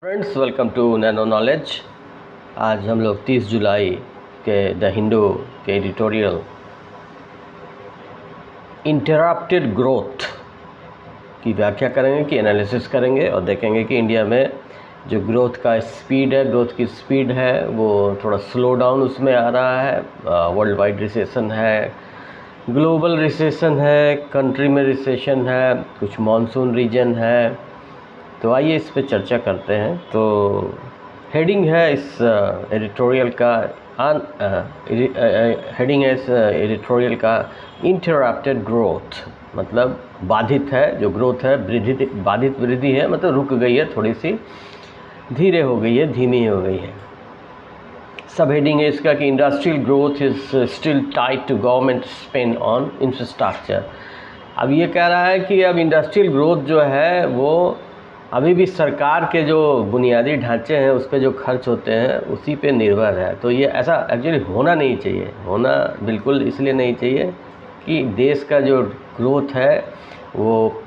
Friends, welcome to Nano Knowledge. आज हम लोग 30 जुलाई के द हिंदू के एडिटोरियल इंटरप्टेड ग्रोथ की व्याख्या करेंगे कि एनालिसिस करेंगे और देखेंगे कि इंडिया में जो ग्रोथ का स्पीड है, ग्रोथ की स्पीड है वो थोड़ा स्लो डाउन उसमें आ रहा है। वर्ल्ड वाइड रिसेशन है, ग्लोबल रिसेशन है, कंट्री में रिसेशन है, कुछ मानसून रीजन है। तो आइए इस पे चर्चा करते हैं। तो हेडिंग है इस एडिटोरियल का हेडिंग है इस एडिटोरियल का इंटरप्टेड ग्रोथ, मतलब बाधित है जो ग्रोथ है, बाधित वृद्धि है, मतलब रुक गई है, थोड़ी सी धीरे हो गई है, धीमी हो गई है। सब हेडिंग है इसका कि industrial growth is still tied to government spend on infrastructure. अब ये कह रहा है कि अब इंडस्ट्रियल ग्रोथ जो है वो अभी भी सरकार के जो बुनियादी ढांचे हैं उस पर जो खर्च होते हैं उसी पे निर्भर है। तो ये ऐसा एक्चुअली होना नहीं चाहिए, होना बिल्कुल इसलिए नहीं चाहिए कि देश का जो ग्रोथ है वो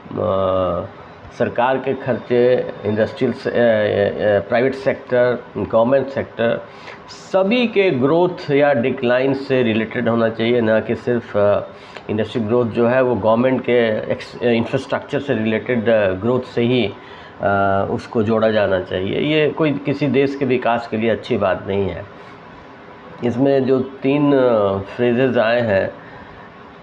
सरकार के खर्चे, industrial, private sector, government sector, सभी के ग्रोथ या डिक्लाइन से रिलेटेड होना चाहिए, ना कि सिर्फ इंडस्ट्रियल ग्रोथ जो है वो गवर्नमेंट के इंफ्रास्ट्रक्चर से रिलेटेड ग्रोथ से ही उसको जोड़ा जाना चाहिए। ये कोई किसी देश के विकास के लिए अच्छी बात नहीं है। इसमें जो 3 फ्रेजेस आए हैं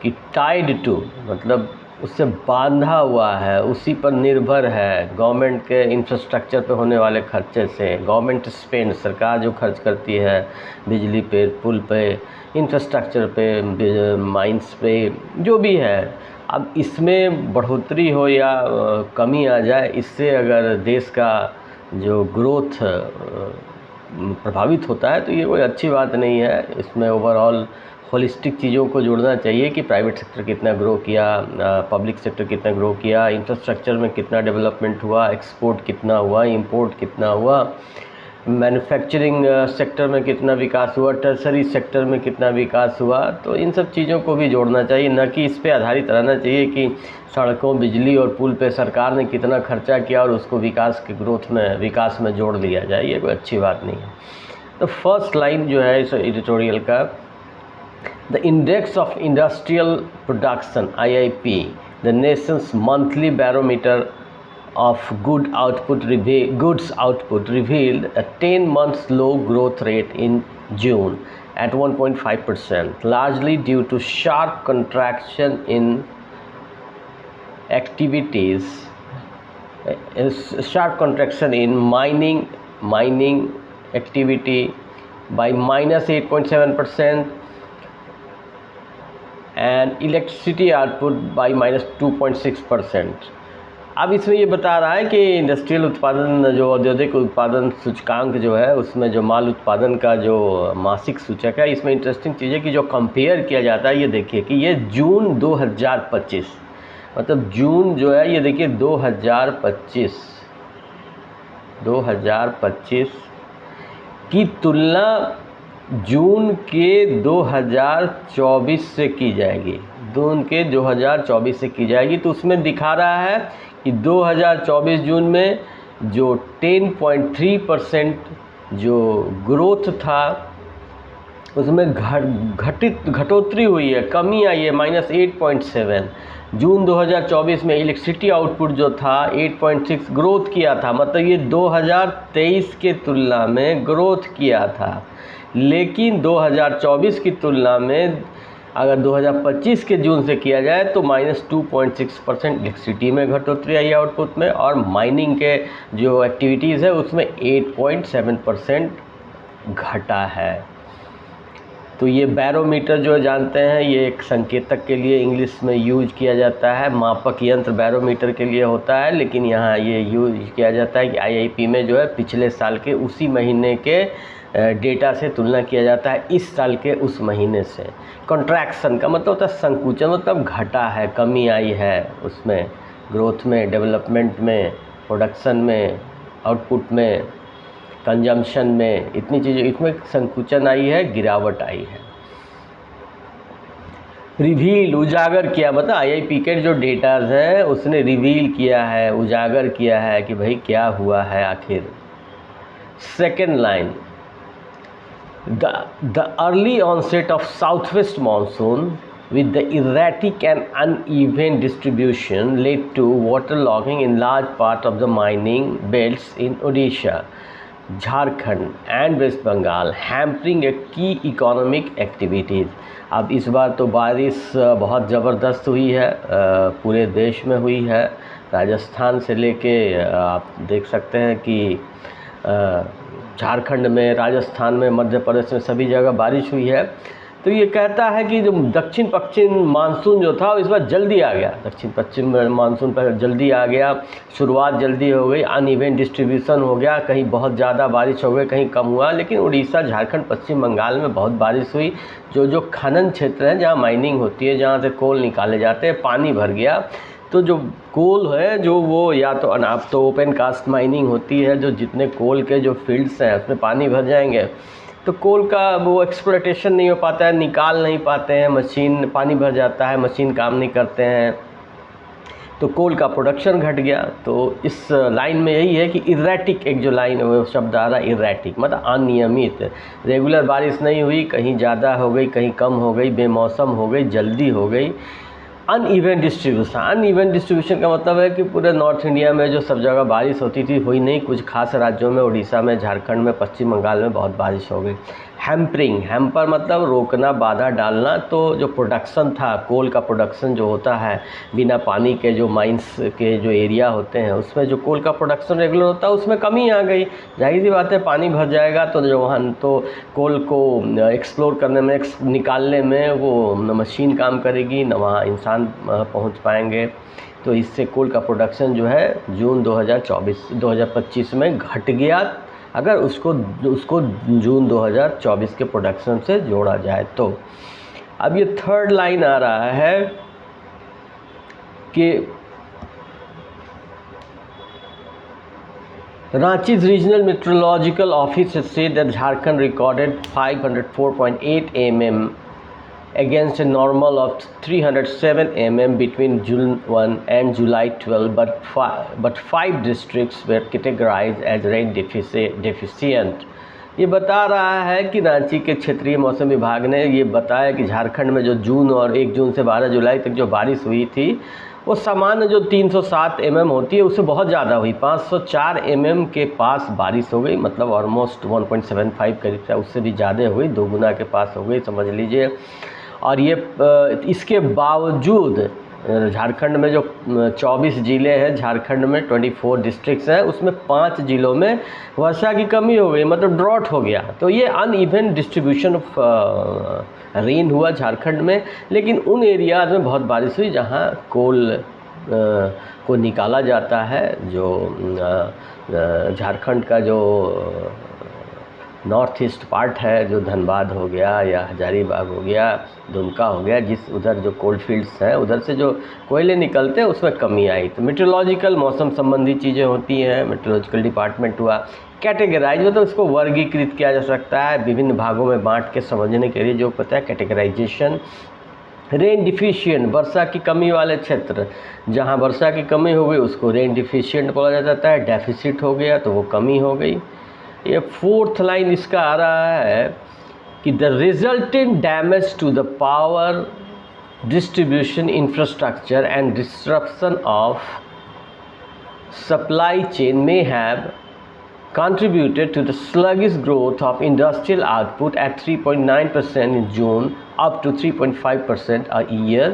कि टाइड टू, मतलब उससे बांधा हुआ है, उसी पर निर्भर है, गवर्नमेंट के इंफ्रास्ट्रक्चर पे होने वाले खर्चे से। गवर्नमेंट स्पेंड, सरकार जो खर्च करती है बिजली पे, पुल पे, इंफ्रास्ट्रक्चर पे, माइंस पे, जो भी है, अब इसमें बढ़ोतरी हो या कमी आ जाए, इससे अगर देश का जो ग्रोथ प्रभावित होता है तो ये कोई अच्छी बात नहीं है। इसमें ओवरऑल होलिस्टिक चीज़ों को जोड़ना चाहिए कि प्राइवेट सेक्टर कितना ग्रो किया, पब्लिक सेक्टर कितना ग्रो किया, इंफ्रास्ट्रक्चर में कितना डेवलपमेंट हुआ, एक्सपोर्ट कितना हुआ, इंपोर्ट कितना हुआ, मैन्युफैक्चरिंग सेक्टर में कितना विकास हुआ, टर्सरी सेक्टर में कितना विकास हुआ। तो इन सब चीज़ों को भी जोड़ना चाहिए, न कि इस पे आधारित रहना चाहिए कि सड़कों, बिजली और पुल पे सरकार ने कितना खर्चा किया और उसको विकास के ग्रोथ में, विकास में जोड़ दिया जाए। ये कोई अच्छी बात नहीं है। तो फर्स्ट लाइन जो है इस एडिटोरियल का, the index of industrial production IIP, the Nations monthly barometer of goods output revealed a 10-month low growth rate in June at 1.5%, largely due to sharp contraction in activities, mining activity by -8.7% and electricity output by -2.6%. अब इसमें ये बता रहा है कि industrial उत्पादन, जो औद्योगिक उत्पादन सूचकांक जो है, उसमें जो माल उत्पादन का जो मासिक सूचक है, इसमें इंटरेस्टिंग चीज़ है कि जो कंपेयर किया जाता है, ये देखिए कि ये जून 2025, मतलब जून जो है ये देखिए 2025 की तुलना जून के 2024 से की जाएगी, जून के 2024 से की जाएगी। तो उसमें दिखा रहा है कि 2024 जून में जो 10.3% जो ग्रोथ था उसमें घटोतरी हुई है, कमी आई है, -8.7। जून 2024 में इलेक्ट्रिसिटी आउटपुट जो था 8.6 ग्रोथ किया था, मतलब ये 2023 के तुलना में ग्रोथ किया था। लेकिन 2024 की तुलना में अगर 2025 के जून से किया जाए तो -2.6% इलेक्ट्रिसिटी में घटोतरी आई आउटपुट में, और माइनिंग के जो एक्टिविटीज़ है उसमें 8.7% घटा है। तो ये बैरोमीटर जो जानते हैं, ये एक संकेतक के लिए इंग्लिश में यूज किया जाता है, मापक यंत्र बैरोमीटर के लिए होता है, लेकिन यहाँ ये यूज किया जाता है कि IIP में जो है पिछले साल के उसी महीने के डेटा से तुलना किया जाता है, इस साल के उस महीने से। कॉन्ट्रैक्शन का मतलब होता है संकुचन, मतलब घटा है, कमी आई है उसमें, ग्रोथ में, डेवलपमेंट में, प्रोडक्शन में, आउटपुट में, कंजम्पशन में, इतनी चीज़ें, इसमें संकुचन आई है, गिरावट आई है। रिवील, उजागर किया, मतलब IIP के जो डेटाज हैं उसने रिवील किया है, उजागर किया है कि भाई क्या हुआ है आखिर, Second line, the early onset of southwest monsoon with the erratic and uneven distribution led to waterlogging in large part of the mining belts in Odisha, Jharkhand and West Bengal, hampering a key economic activities. अब इस बार तो बारिश बहुत ज़बरदस्त हुई है, पूरे देश में हुई है। राजस्थान से लेके आप देख सकते हैं कि झारखंड में, राजस्थान में, मध्य प्रदेश में सभी जगह बारिश हुई है। तो ये कहता है कि जो दक्षिण पश्चिम मानसून जो था इस बार जल्दी आ गया, दक्षिण पश्चिम मानसून पर जल्दी आ गया, शुरुआत जल्दी हो गई, अनइवन डिस्ट्रीब्यूशन हो गया, कहीं बहुत ज़्यादा बारिश हो गई, कहीं कम हुआ। लेकिन उड़ीसा, झारखंड, पश्चिम बंगाल में बहुत बारिश हुई। जो खनन क्षेत्र हैं, जहाँ माइनिंग होती है, जहाँ से कोल निकाले जाते हैं, पानी भर गया। तो जो कोल है, जो वो या तो अब तो ओपन कास्ट माइनिंग होती है, जो जितने कोल के जो फील्ड्स हैं उसमें पानी भर जाएंगे तो कोल का वो एक्सप्लोइटेशन नहीं हो पाता है, निकाल नहीं पाते हैं, मशीन, पानी भर जाता है, मशीन काम नहीं करते हैं, तो कोल का प्रोडक्शन घट गया। तो इस लाइन में यही है कि इरेटिक, एक जो लाइन है वो शब्द आ रहा है इरेटिक, मतलब अनियमित, रेगुलर बारिश नहीं हुई, कहीं ज़्यादा हो गई, कहीं कम हो गई, बेमौसम हो गई, जल्दी हो गई। अनइवन डिस्ट्रीब्यूशन, अनइवन डिस्ट्रीब्यूशन का मतलब है कि पूरे नॉर्थ इंडिया में जो सब जगह बारिश होती थी हुई नहीं, कुछ खास राज्यों में, उड़ीसा में, झारखंड में, पश्चिम बंगाल में बहुत बारिश हो गई। हैम्परिंग, हैम्पर मतलब रोकना, बाधा डालना। तो जो प्रोडक्शन था, कोल का प्रोडक्शन जो होता है बिना पानी के, जो माइंस के जो एरिया होते हैं उसमें जो कोल का प्रोडक्शन रेगुलर होता है उसमें कमी आ गई। जाहिर सी बात है, पानी भर जाएगा तो जो वहाँ तो कोल को एक्सप्लोर करने में, निकालने में वो न मशीन काम करेगी, न वहाँ इंसान पहुँच पाएंगे। तो इससे कोल का प्रोडक्शन जो है जून 2025 में घट गया, अगर उसको जून 2024 के प्रोडक्शन से जोड़ा जाए तो। अब ये थर्ड लाइन आ रहा है कि Ranchi's regional meteorological office has said that Jharkhand recorded 504.8 mm against a normal of 307 mm between June 1 and July 12, but 5 districts were categorized as rain deficient. ये बता रहा है कि रांची के क्षेत्रीय मौसम विभाग ने ये बताया कि झारखंड में जो जून और 1 जून से 12 जुलाई तक जो बारिश हुई थी वो सामान्य जो 307 mm होती है उससे बहुत ज़्यादा हुई, 504 mm के पास बारिश हो गई, मतलब ऑलमोस्ट 1.75 करीब से, उससे भी ज़्यादा हो गई, 2 गुना के पास हो गई, समझ लीजिए। और ये इसके बावजूद झारखंड में जो 24 ज़िले हैं, झारखंड में 24 डिस्ट्रिक्ट्स हैं, उसमें 5 ज़िलों में वर्षा की कमी हो गई, मतलब ड्रॉट हो गया। तो ये अनइवन डिस्ट्रीब्यूशन ऑफ रेन हुआ झारखंड में। लेकिन उन एरियाज़ में बहुत बारिश हुई जहाँ कोल को निकाला जाता है। जो झारखंड का जो नॉर्थ ईस्ट पार्ट है, जो धनबाद हो गया या हजारीबाग हो गया, दुमका हो गया, जिस उधर जो कोल फील्ड्स हैं उधर से जो कोयले निकलते हैं उसमें कमी आई। तो मेट्रोलॉजिकल, मौसम संबंधी चीज़ें होती हैं, मेट्रोलॉजिकल डिपार्टमेंट हुआ। कैटेगराइज मतलब इसको वर्गीकृत किया जा सकता है, विभिन्न भागों में बांट के समझने के लिए जो पता है कैटेगराइजेशन। रेन डिफिशिएंट, वर्षा की कमी वाले क्षेत्र, जहाँ वर्षा की कमी हो गई उसको रेन डिफिशिएंट बोला जाता है। डेफिसिट हो गया तो वो कमी हो गई। ये फोर्थ लाइन इसका आ रहा है कि the resultant damage to the power distribution infrastructure and disruption of supply chain may have contributed to the sluggish growth of industrial output at 3.9% in June up to 3.5% a year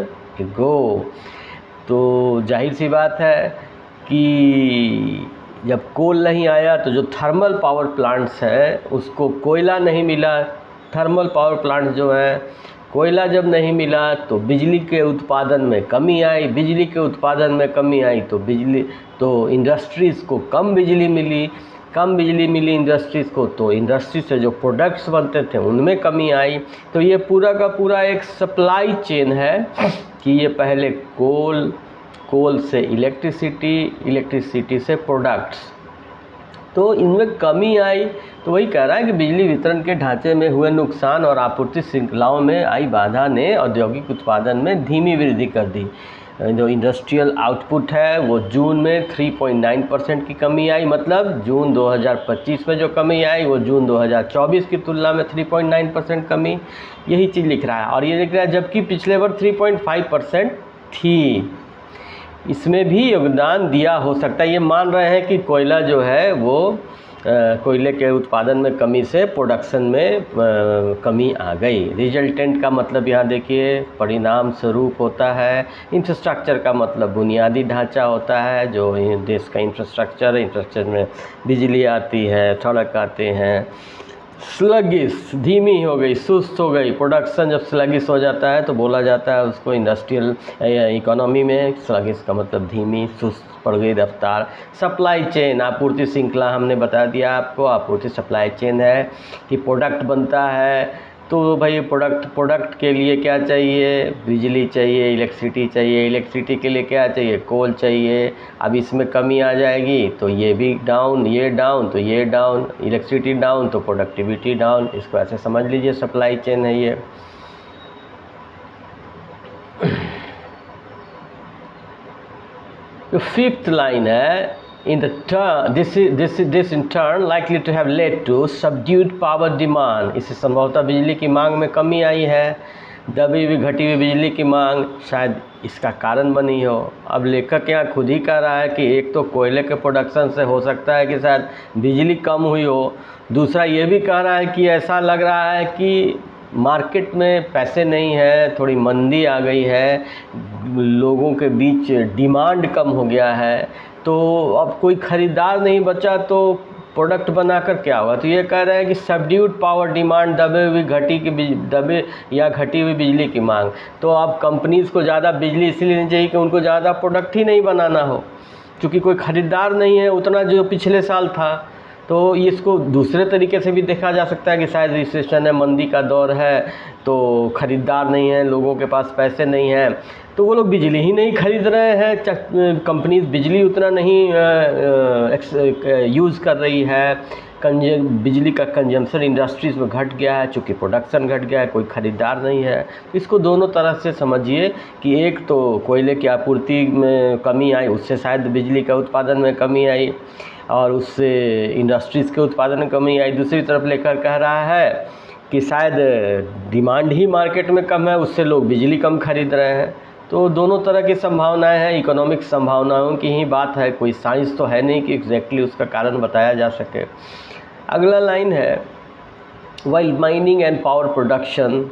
ago। तो जाहिर सी बात है कि जब कोल नहीं आया तो जो थर्मल पावर प्लांट्स हैं उसको कोयला नहीं मिला। थर्मल पावर प्लांट्स जो हैं, कोयला जब नहीं मिला तो बिजली के उत्पादन में कमी आई। बिजली के उत्पादन में कमी आई तो इंडस्ट्रीज़ को कम बिजली मिली। कम बिजली मिली इंडस्ट्रीज़ को तो इंडस्ट्री से जो प्रोडक्ट्स बनते थे उनमें कमी आई। तो ये पूरा का पूरा एक सप्लाई चेन है कि ये पहले कोल से इलेक्ट्रिसिटी, इलेक्ट्रिसिटी से प्रोडक्ट्स, तो इनमें कमी आई। तो वही कह रहा है कि बिजली वितरण के ढांचे में हुए नुकसान और आपूर्ति श्रृंखलाओं में आई बाधा ने औद्योगिक उत्पादन में धीमी वृद्धि कर दी। जो इंडस्ट्रियल आउटपुट है वो जून में 3.9% की कमी आई, मतलब जून 2025 में जो कमी आई वो जून 2024 की तुलना में 3.9% कमी, यही चीज़ लिख रहा है। और ये लिख रहा है जबकि पिछले वर्ष 3.5% थी। इसमें भी योगदान दिया हो सकता है। ये मान रहे हैं कि कोयला जो है वो कोयले के उत्पादन में कमी से प्रोडक्शन में कमी आ गई। रिजल्टेंट का मतलब यहाँ देखिए परिणाम स्वरूप होता है। इंफ्रास्ट्रक्चर का मतलब बुनियादी ढांचा होता है, जो देश का इंफ्रास्ट्रक्चर में बिजली आती है, सड़क आते हैं। स्लगिश धीमी हो गई, सुस्त हो गई। प्रोडक्शन जब स्लगिश हो जाता है तो बोला जाता है उसको इंडस्ट्रियल इकोनॉमी में स्लगिश का मतलब धीमी, सुस्त पड़ गई रफ्तार। सप्लाई चेन, आपूर्ति श्रृंखला हमने बता दिया आपको। आपूर्ति सप्लाई चेन है कि प्रोडक्ट बनता है तो भाई प्रोडक्ट के लिए क्या चाहिए, बिजली चाहिए, इलेक्ट्रिसिटी चाहिए। इलेक्ट्रिसिटी के लिए क्या चाहिए, कोल चाहिए। अब इसमें कमी आ जाएगी तो ये भी डाउन, ये डाउन तो ये डाउन, इलेक्ट्रिसिटी डाउन तो प्रोडक्टिविटी डाउन। इसको ऐसे समझ लीजिए सप्लाई चेन है ये। तो फिफ्थ लाइन है in the turn this in turn likely to have led to subdued power demand। इससे संभवतः बिजली की मांग में कमी आई है। दबी हुई घटी हुई बिजली की मांग शायद इसका कारण बनी हो। अब लेखक यहाँ खुद ही कह रहा है कि एक तो कोयले के प्रोडक्शन से हो सकता है कि शायद बिजली कम हुई हो, दूसरा ये भी कह रहा है कि ऐसा लग रहा है कि मार्केट में पैसे नहीं है, थोड़ी मंदी आ गई है, लोगों के बीच डिमांड कम हो गया है, तो अब कोई ख़रीदार नहीं बचा तो प्रोडक्ट बनाकर क्या होगा। तो ये कह रहे हैं कि सबड्यूड पावर डिमांड, दबे या घटी हुई बिजली की मांग। तो अब कंपनीज़ को ज़्यादा बिजली इसलिए नहीं चाहिए कि उनको ज़्यादा प्रोडक्ट ही नहीं बनाना हो, क्योंकि कोई ख़रीदार नहीं है उतना जो पिछले साल था। तो इसको दूसरे तरीके से भी देखा जा सकता है कि शायद रिसेशन है, मंदी का दौर है, तो ख़रीदार नहीं है, लोगों के पास पैसे नहीं हैं, तो वो लोग बिजली ही नहीं खरीद रहे हैं। कंपनीज बिजली उतना नहीं यूज़ कर रही है। बिजली का कंजम्पशन इंडस्ट्रीज़ में घट गया है, चूँकि प्रोडक्शन घट गया है, कोई ख़रीदार नहीं है। इसको दोनों तरह से समझिए कि एक तो कोयले की आपूर्ति में कमी आई, उससे शायद बिजली का उत्पादन में कमी आई और उससे इंडस्ट्रीज़ के उत्पादन में कमी आई। दूसरी तरफ लेकर कह रहा है कि शायद डिमांड ही मार्केट में कम है, उससे लोग बिजली कम खरीद रहे हैं। तो दोनों तरह की संभावनाएं हैं, इकोनॉमिक संभावनाओं की ही बात है, कोई साइंस तो है नहीं कि एग्जैक्टली उसका कारण बताया जा सके। अगला लाइन है while mining and power production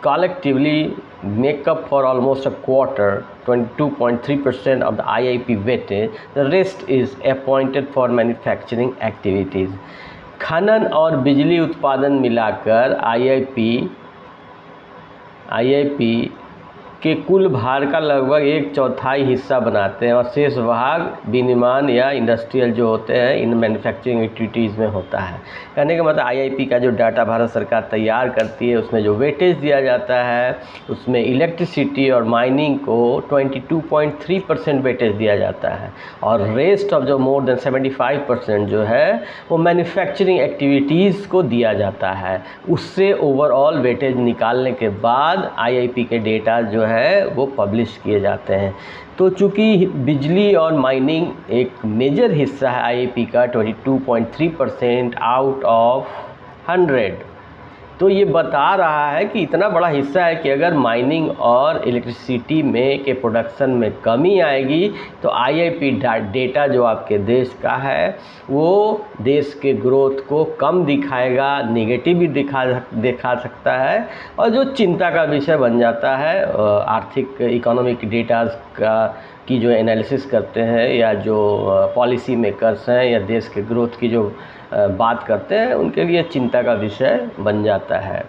collectively make up for almost a quarter, 22.3% of the IIP weightage. The rest is appointed for manufacturing activities. खनन और बिजली उत्पादन मिलाकर IIP के कुल भार का लगभग 1/4 हिस्सा बनाते हैं और शेष भाग विनिर्माण या इंडस्ट्रियल जो होते हैं इन मैन्युफैक्चरिंग एक्टिविटीज़ में होता है। कहने का मतलब IIP का जो डाटा भारत सरकार तैयार करती है उसमें जो वेटेज दिया जाता है उसमें इलेक्ट्रिसिटी और माइनिंग को 22.3% वेटेज दिया जाता है और रेस्ट ऑफ जो मोर देन 75% जो है वो मैन्युफैक्चरिंग एक्टिविटीज़ को दिया जाता है। उससे ओवरऑल वेटेज निकालने के बाद IIP के डेटा जो है वो पब्लिश किए जाते हैं। तो चूँकि बिजली और माइनिंग एक मेजर हिस्सा है IIP का 22.3% आउट ऑफ 100, तो ये बता रहा है कि इतना बड़ा हिस्सा है कि अगर माइनिंग और इलेक्ट्रिसिटी में के प्रोडक्शन में कमी आएगी तो IIP डेटा जो आपके देश का है वो देश के ग्रोथ को कम दिखाएगा, नेगेटिव भी दिखा सकता है और जो चिंता का विषय बन जाता है। आर्थिक इकोनॉमिक डेटाज की जो एनालिसिस करते हैं या जो पॉलिसी मेकर्स हैं या देश के ग्रोथ की जो बात करते हैं उनके लिए चिंता का विषय बन जाता है।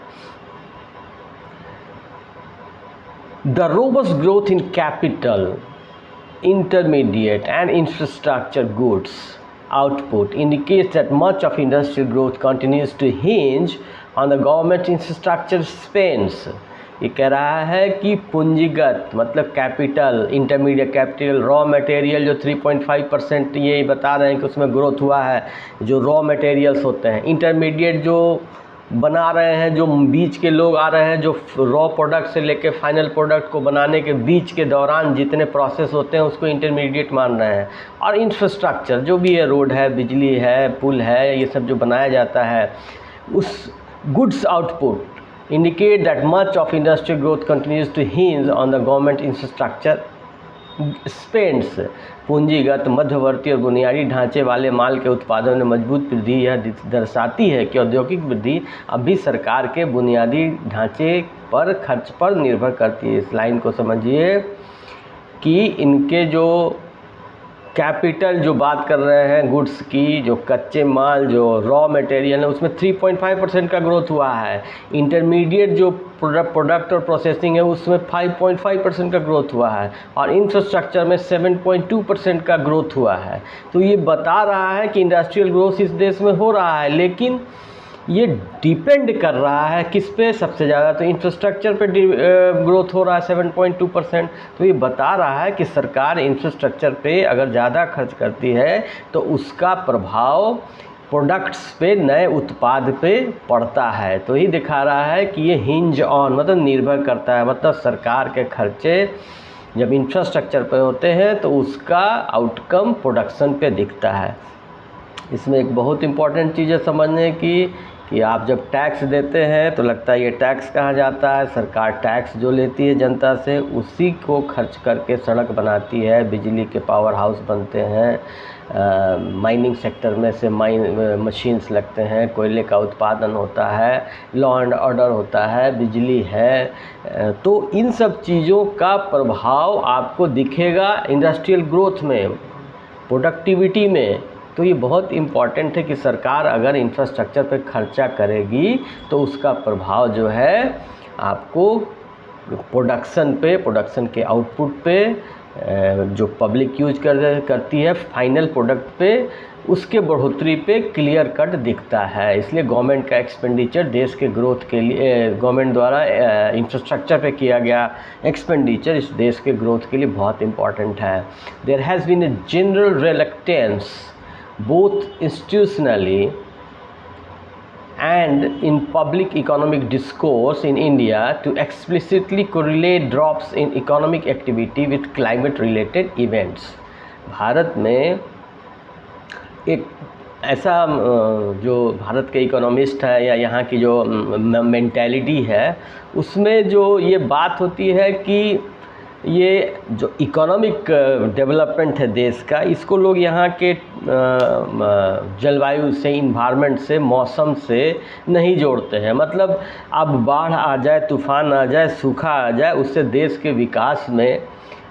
The robust growth in capital, intermediate and infrastructure goods output indicates that much of industrial growth continues to hinge on the government infrastructure spends। ये कह रहा है कि पूंजीगत मतलब capital, intermediate capital, raw material जो 3.5% ये बता रहे हैं कि उसमें ग्रोथ हुआ है, जो रॉ मटेरियल्स होते हैं। इंटरमीडिएट जो बना रहे हैं, जो बीच के लोग आ रहे हैं, जो रॉ प्रोडक्ट से लेके फाइनल प्रोडक्ट को बनाने के बीच के दौरान जितने प्रोसेस होते हैं उसको इंटरमीडिएट मान रहे हैं। और इंफ्रास्ट्रक्चर जो भी है, रोड है, बिजली है, पुल है, ये सब जो बनाया जाता है, उस goods output indicate that much of industrial growth continues to hinge on the government infrastructure spends. पूंजीगत, मध्यवर्ती और बुनियादी ढांचे वाले माल के उत्पादन में मजबूत वृद्धि यह दर्शाती है कि औद्योगिक वृद्धि अब भी सरकार के बुनियादी ढांचे पर खर्च पर निर्भर करती है। इस लाइन को समझिए कि इनके जो कैपिटल जो बात कर रहे हैं गुड्स की, जो कच्चे माल, जो रॉ मटेरियल है, उसमें 3.5% का ग्रोथ हुआ है। इंटरमीडिएट जो प्रोडक्ट और प्रोसेसिंग है उसमें 5.5% का ग्रोथ हुआ है। और इंफ्रास्ट्रक्चर में 7.2% का ग्रोथ हुआ है। तो ये बता रहा है कि इंडस्ट्रियल ग्रोथ इस देश में हो रहा है, लेकिन ये डिपेंड कर रहा है किस पे सबसे ज़्यादा, तो इंफ्रास्ट्रक्चर पे ग्रोथ हो रहा है 7.2%। तो ये बता रहा है कि सरकार इंफ्रास्ट्रक्चर पे अगर ज़्यादा खर्च करती है तो उसका प्रभाव प्रोडक्ट्स पे, नए उत्पाद पे पड़ता है। तो ये दिखा रहा है कि ये हिंज ऑन मतलब निर्भर करता है, मतलब सरकार के खर्चे जब इंफ्रास्ट्रक्चर पे होते हैं तो उसका आउटकम प्रोडक्शन पे दिखता है। इसमें एक बहुत इम्पॉर्टेंट चीज़ है समझने की कि आप जब टैक्स देते हैं तो लगता है ये टैक्स कहाँ जाता है। सरकार टैक्स जो लेती है जनता से उसी को खर्च करके सड़क बनाती है, बिजली के पावर हाउस बनते हैं, माइनिंग सेक्टर में से मशीन्स लगते हैं, कोयले का उत्पादन होता है, लॉ एंड ऑर्डर होता है, बिजली है। तो इन सब चीज़ों का प्रभाव आपको दिखेगा इंडस्ट्रियल ग्रोथ में, प्रोडक्टिविटी में। तो ये बहुत इम्पॉर्टेंट है कि सरकार अगर इंफ्रास्ट्रक्चर पे खर्चा करेगी तो उसका प्रभाव जो है आपको प्रोडक्शन पे, प्रोडक्शन के आउटपुट पे, जो पब्लिक यूज करती है फाइनल प्रोडक्ट पे, उसके बढ़ोतरी पे क्लियर कट दिखता है। इसलिए गवर्नमेंट का एक्सपेंडिचर देश के ग्रोथ के लिए, गवर्नमेंट द्वारा इंफ्रास्ट्रक्चर पे किया गया एक्सपेंडिचर इस देश के ग्रोथ के लिए बहुत इम्पॉर्टेंट है। There has been a general reluctance both institutionally and in public economic discourse in India to explicitly correlate drops in economic activity with climate related events। Bharat में एक ऐसा जो भारत के इकोनॉमिस्ट है या यहाँ की जो मेंटालिटी है उसमें जो ये बात होती है कि ये जो इकोनॉमिक डेवलपमेंट है देश का, इसको लोग यहाँ के जलवायु से, इन्वायरमेंट से, मौसम से नहीं जोड़ते हैं। मतलब अब बाढ़ आ जाए, तूफ़ान आ जाए, सूखा आ जाए, उससे देश के विकास में,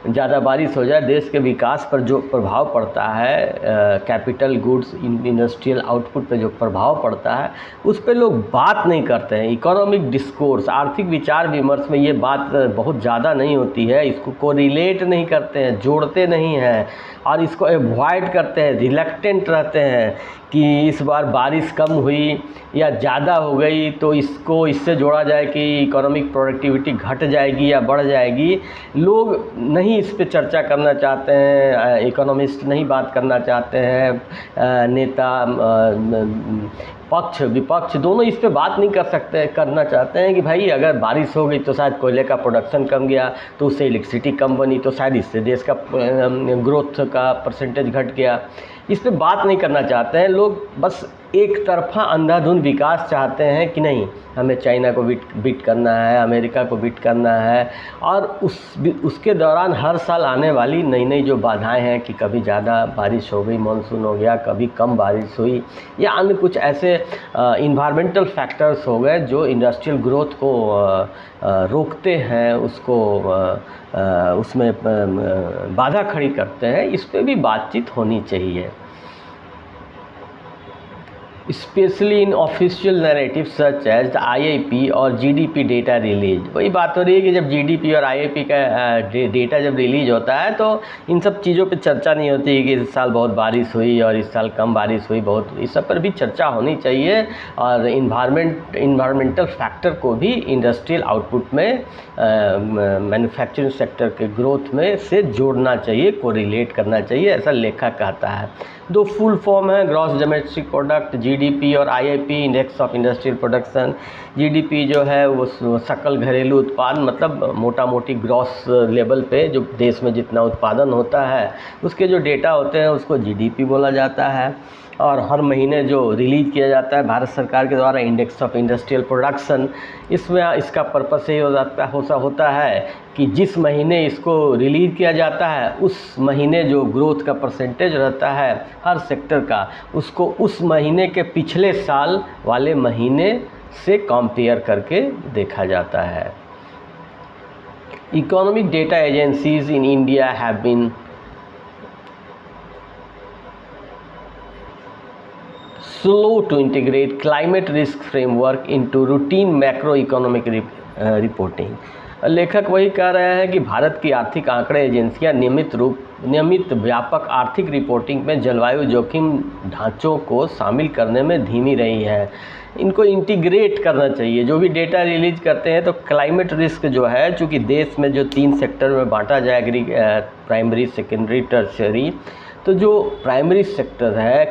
ज़्यादा बारिश हो जाए, देश के विकास पर जो प्रभाव पड़ता है, कैपिटल गुड्स, इंडस्ट्रियल आउटपुट पे जो प्रभाव पड़ता है उस पे लोग बात नहीं करते हैं। इकोनॉमिक डिस्कोर्स, आर्थिक विचार विमर्श में ये बात बहुत ज़्यादा नहीं होती है, इसको कोरिलेट नहीं करते हैं, जोड़ते नहीं हैं और इसको अवॉइड करते हैं, रिलक्टेंट रहते हैं कि इस बार बारिश कम हुई या ज़्यादा हो गई तो इसको इससे जोड़ा जाए कि इकोनॉमिक प्रोडक्टिविटी घट जाएगी या बढ़ जाएगी। लोग नहीं इस पे चर्चा करना चाहते हैं, इकोनॉमिस्ट नहीं बात करना चाहते हैं, नेता पक्ष विपक्ष दोनों इस पे बात नहीं करना चाहते हैं कि भाई अगर बारिश हो गई तो शायद कोयले का प्रोडक्शन कम गया तो उससे इलेक्ट्रिसिटी कम बनी तो शायद इससे देश का ग्रोथ का परसेंटेज घट गया। इस पे बात नहीं करना चाहते हैं लोग, बस एक तरफा अंधाधुंध विकास चाहते हैं कि नहीं हमें चाइना को बीट करना है, अमेरिका को बीट करना है। और उसके दौरान हर साल आने वाली नई नई जो बाधाएं हैं कि कभी ज़्यादा बारिश हो गई, मानसून हो गया, कभी कम बारिश हुई, या अन्य कुछ ऐसे इन्वायरमेंटल फैक्टर्स हो गए जो इंडस्ट्रियल ग्रोथ को रोकते हैं, उसको उसमें बाधा खड़ी करते हैं। इस पे भी बातचीत होनी चाहिए। Specially in official narrative such as the IIP और GDP डेटा रिलीज। वही बात हो रही है कि जब GDP और IIP का डेटा जब रिलीज होता है तो इन सब चीज़ों पे चर्चा नहीं होती है कि इस साल बहुत बारिश हुई और इस साल कम बारिश हुई, बहुत इस सब पर भी चर्चा होनी चाहिए। और इन्वायरमेंटल फैक्टर को भी इंडस्ट्रियल आउटपुट में, मैन्युफैक्चरिंग सेक्टर के ग्रोथ में से जोड़ना चाहिए, कोरिलेट करना चाहिए, ऐसा लेखा कहता है। दो फुल फॉर्म है ग्रॉस डोमेस्टिक प्रोडक्ट जीडीपी और IIP index of industrial production. GDP जो है वो सकल घरेलू उत्पाद, मतलब मोटा मोटी ग्रॉस लेवल पे जो देश में जितना उत्पादन होता है उसके जो डेटा होते हैं उसको जीडीपी बोला जाता है। और हर महीने जो रिलीज़ किया जाता है भारत सरकार के द्वारा इंडेक्स ऑफ इंडस्ट्रियल प्रोडक्शन, इसमें इसका पर्पस ये होता है कि जिस महीने इसको रिलीज़ किया जाता है उस महीने जो ग्रोथ का परसेंटेज रहता है हर सेक्टर का, उसको उस महीने के पिछले साल वाले महीने से कंपेयर करके देखा जाता है। Economic data agencies in India have been slow to integrate climate risk framework into routine macroeconomic reporting। लेखक वही कह रहे हैं कि भारत की आर्थिक आंकड़े एजेंसियां नियमित व्यापक आर्थिक रिपोर्टिंग में जलवायु जोखिम ढांचों को शामिल करने में धीमी रही है। इनको इंटीग्रेट करना चाहिए। जो भी डेटा रिलीज करते हैं तो क्लाइमेट रिस्क जो है, चूँकि देश में जो 3 सेक्टर में बांटा जाए, प्राइमरी, सेकेंडरी, टर्शियरी, तो जो प्राइमरी सेक्टर है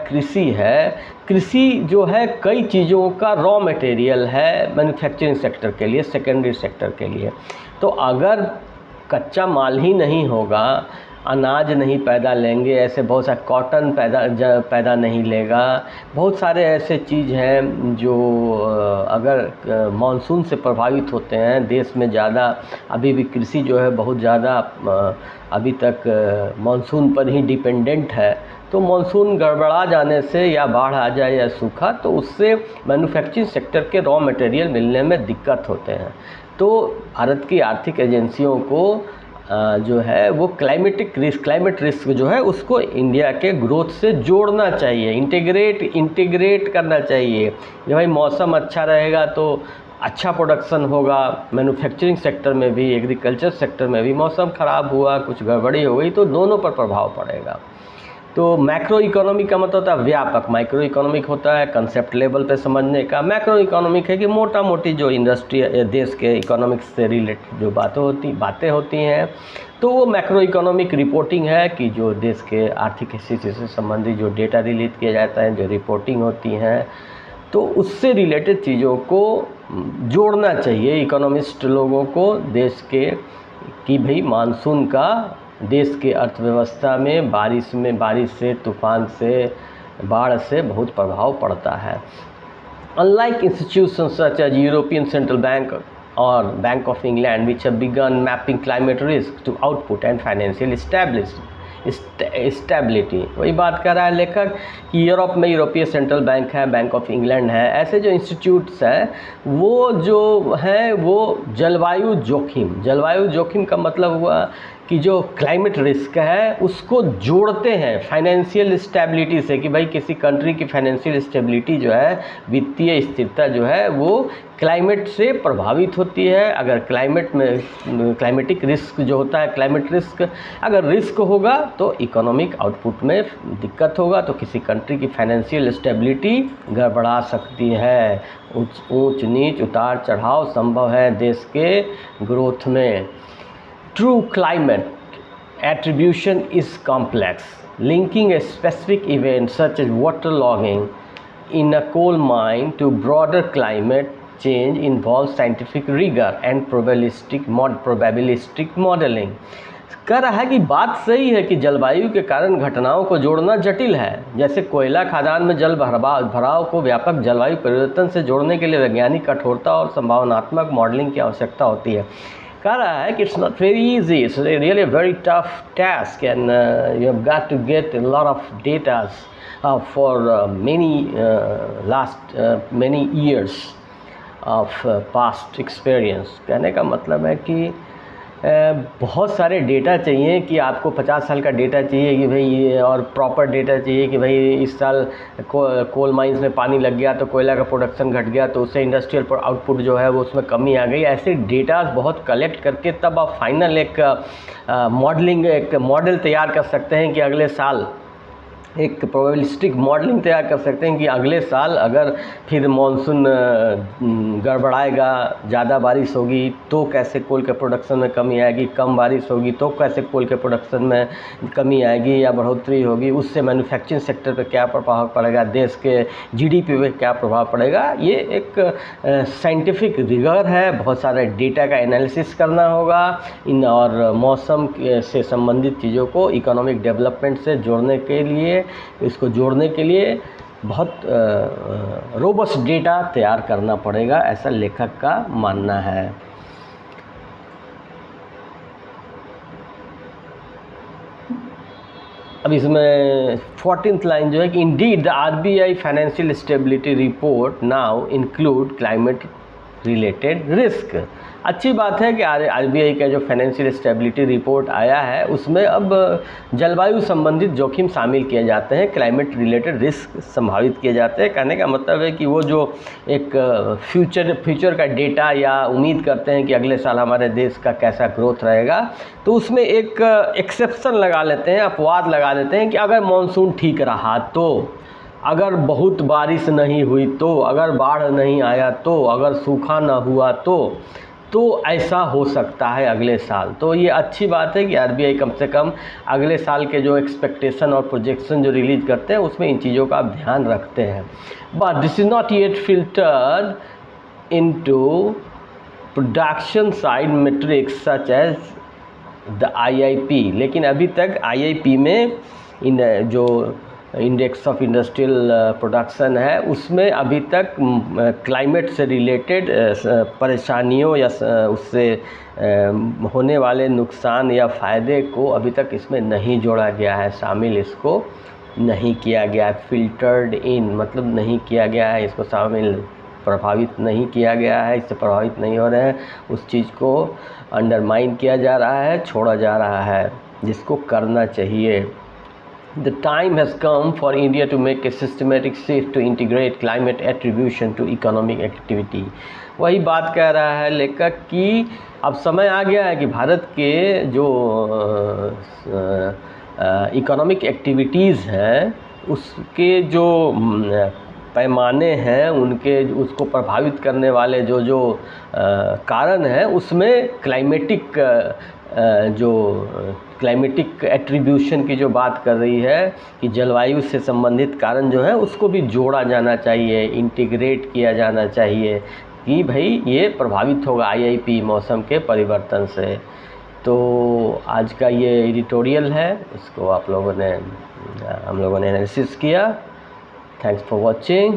कृषि जो है कई चीज़ों का रॉ मटेरियल है मैन्युफैक्चरिंग सेक्टर के लिए, सेकेंडरी सेक्टर के लिए। तो अगर कच्चा माल ही नहीं होगा, अनाज नहीं पैदा लेंगे, ऐसे बहुत सारे कॉटन पैदा नहीं लेगा, बहुत सारे ऐसे चीज़ हैं जो अगर मानसून से प्रभावित होते हैं। देश में ज़्यादा अभी भी कृषि जो है बहुत ज़्यादा अभी तक मानसून पर ही डिपेंडेंट है। तो मानसून गड़बड़ा जाने से या बाढ़ आ जाए या सूखा, तो उससे मैन्युफैक्चरिंग सेक्टर के रॉ मटेरियल मिलने में दिक्कत होते हैं। तो भारत की आर्थिक एजेंसियों को जो है वो क्लाइमेट रिस्क जो है उसको इंडिया के ग्रोथ से जोड़ना चाहिए, इंटीग्रेट करना चाहिए। कि भाई मौसम अच्छा रहेगा तो अच्छा प्रोडक्शन होगा, मैन्युफैक्चरिंग सेक्टर में भी, एग्रीकल्चर सेक्टर में भी। मौसम ख़राब हुआ, कुछ गड़बड़ी हो गई तो दोनों पर प्रभाव पड़ेगा। तो मैक्रो इकोनॉमिक का मतलब होता है व्यापक, माइक्रो इकोनॉमिक होता है कंसेप्ट लेवल पे समझने का, मैक्रो इकोनॉमिक है कि मोटा मोटी जो इंडस्ट्री देश के इकोनॉमिक्स से रिलेटेड जो बातें होती हैं, तो वो मैक्रो इकोनॉमिक रिपोर्टिंग है कि जो देश के आर्थिक स्थिति से संबंधित जो डेटा रिलीज किया जाता है, जो रिपोर्टिंग होती हैं, तो उससे रिलेटेड चीज़ों को जोड़ना चाहिए इकोनॉमिस्ट लोगों को देश के, कि भाई मानसून का देश के अर्थव्यवस्था में बारिश से, तूफान से, बाढ़ से बहुत प्रभाव पड़ता है। Unlike institutions such as European Central Bank or Bank of England, which have begun mapping climate risk to output and financial stability, वही बात कर रहा है लेखक कि यूरोप में यूरोपीय सेंट्रल बैंक है, बैंक ऑफ इंग्लैंड है, ऐसे जो इंस्टीट्यूट्स हैं वो जो हैं वो जलवायु जोखिम का मतलब हुआ कि जो क्लाइमेट रिस्क है उसको जोड़ते हैं फाइनेंशियल स्टेबिलिटी से, कि भाई किसी कंट्री की फाइनेंशियल स्टेबिलिटी जो है, वित्तीय स्थिरता जो है वो क्लाइमेट से प्रभावित होती है। अगर क्लाइमेटिक रिस्क जो होता है, क्लाइमेट रिस्क अगर रिस्क होगा तो इकोनॉमिक आउटपुट में दिक्कत होगा, तो किसी कंट्री की फाइनेंशियल स्टेबिलिटी गड़बड़ा सकती है। ऊंच नीच, उतार चढ़ाव संभव है देश के ग्रोथ में। True climate attribution is complex. Linking a specific event such as waterlogging in a coal mine to broader climate change involves scientific rigor and probabilistic modeling. कह रहा है कि बात सही है कि जलवायु के कारण घटनाओं को जोड़ना जटिल है। जैसे कोयला खदान में जल भराव को व्यापक जलवायु परिवर्तन से जोड़ने के लिए वैज्ञानिक कठोरता और संभावनात्मक मॉडलिंग की आवश्यकता होती है। कह रहा है कि it's not very easy, it's really very tough task and you have got to get a lot of datas for many years of past experience। कहने का मतलब है कि बहुत सारे डेटा चाहिए, कि आपको 50 साल का डेटा चाहिए कि भाई ये, और प्रॉपर डेटा चाहिए कि भाई इस साल कोल माइंस में पानी लग गया तो कोयला का प्रोडक्शन घट गया तो उससे इंडस्ट्रियल आउटपुट जो है वो उसमें कमी आ गई। ऐसे डेटा बहुत कलेक्ट करके तब आप फाइनल एक मॉडल तैयार कर सकते हैं कि अगले साल एक प्रोबेबिलिस्टिक मॉडलिंग तैयार कर सकते हैं कि अगले साल अगर फिर मानसून गड़बड़ाएगा, ज़्यादा बारिश होगी तो कैसे कोल के प्रोडक्शन में कमी आएगी, कम बारिश होगी तो कैसे कोल के प्रोडक्शन में कमी आएगी या बढ़ोतरी होगी, उससे मैन्युफैक्चरिंग सेक्टर पे क्या प्रभाव पड़ेगा, देश के जीडीपी पे क्या प्रभाव पड़ेगा। ये एक साइंटिफिक रिगर है, बहुत सारे डेटा का एनालिसिस करना होगा इन और मौसम से संबंधित चीज़ों को इकोनॉमिक डेवलपमेंट से जोड़ने के लिए, इसको जोड़ने के लिए बहुत रोबस्ट डेटा तैयार करना पड़ेगा, ऐसा लेखक का मानना है। अब इसमें 14th लाइन जो है कि Indeed the RBI financial stability report now include climate related risk. अच्छी बात है कि आरबीआई का जो फाइनेंशियल स्टेबिलिटी रिपोर्ट आया है उसमें अब जलवायु संबंधित जोखिम शामिल किए जाते हैं, क्लाइमेट रिलेटेड रिस्क संभावित किए जाते हैं। कहने का मतलब है कि वो जो एक फ्यूचर का डेटा या उम्मीद करते हैं कि अगले साल हमारे देश का कैसा ग्रोथ रहेगा, तो उसमें एक एक्सेप्शन लगा लेते हैं, अपवाद लगा लेते हैं कि अगर मानसून ठीक रहा तो, अगर बहुत बारिश नहीं हुई तो, अगर बाढ़ नहीं आया तो, अगर सूखा ना हुआ तो ऐसा हो सकता है अगले साल। तो ये अच्छी बात है कि आरबीआई कम से कम अगले साल के जो एक्सपेक्टेशन और प्रोजेक्शन जो रिलीज करते हैं उसमें इन चीज़ों का ध्यान रखते हैं। But this is not yet filtered into production side metrics such as the IIP. लेकिन अभी तक आईआईपी में इन जो इंडेक्स ऑफ इंडस्ट्रियल प्रोडक्शन है उसमें अभी तक क्लाइमेट से रिलेटेड परेशानियों या उससे होने वाले नुकसान या फ़ायदे को अभी तक इसमें नहीं जोड़ा गया है, शामिल इसको नहीं किया गया है। फिल्टर्ड इन मतलब नहीं किया गया है, इसको शामिल प्रभावित नहीं किया गया है, इससे प्रभावित नहीं हो रहे हैं, उस चीज़ को अंडरमाइन किया जा रहा है, छोड़ा जा रहा है, जिसको करना चाहिए। The time has come for India to make a systematic shift to integrate climate attribution to economic activity। वही बात कह रहा है लेखक कि अब समय आ गया है कि भारत के जो इकोनॉमिक एक्टिविटीज़ हैं उसके जो पैमाने हैं, उनके उसको प्रभावित करने वाले जो कारण हैं उसमें क्लाइमेटिक एट्रीब्यूशन की जो बात कर रही है कि जलवायु से संबंधित कारण जो है उसको भी जोड़ा जाना चाहिए, इंटीग्रेट किया जाना चाहिए कि भाई ये प्रभावित होगा आईआईपी मौसम के परिवर्तन से। तो आज का ये एडिटोरियल है, इसको हम लोगों ने एनालिसिस किया। Thanks for watching.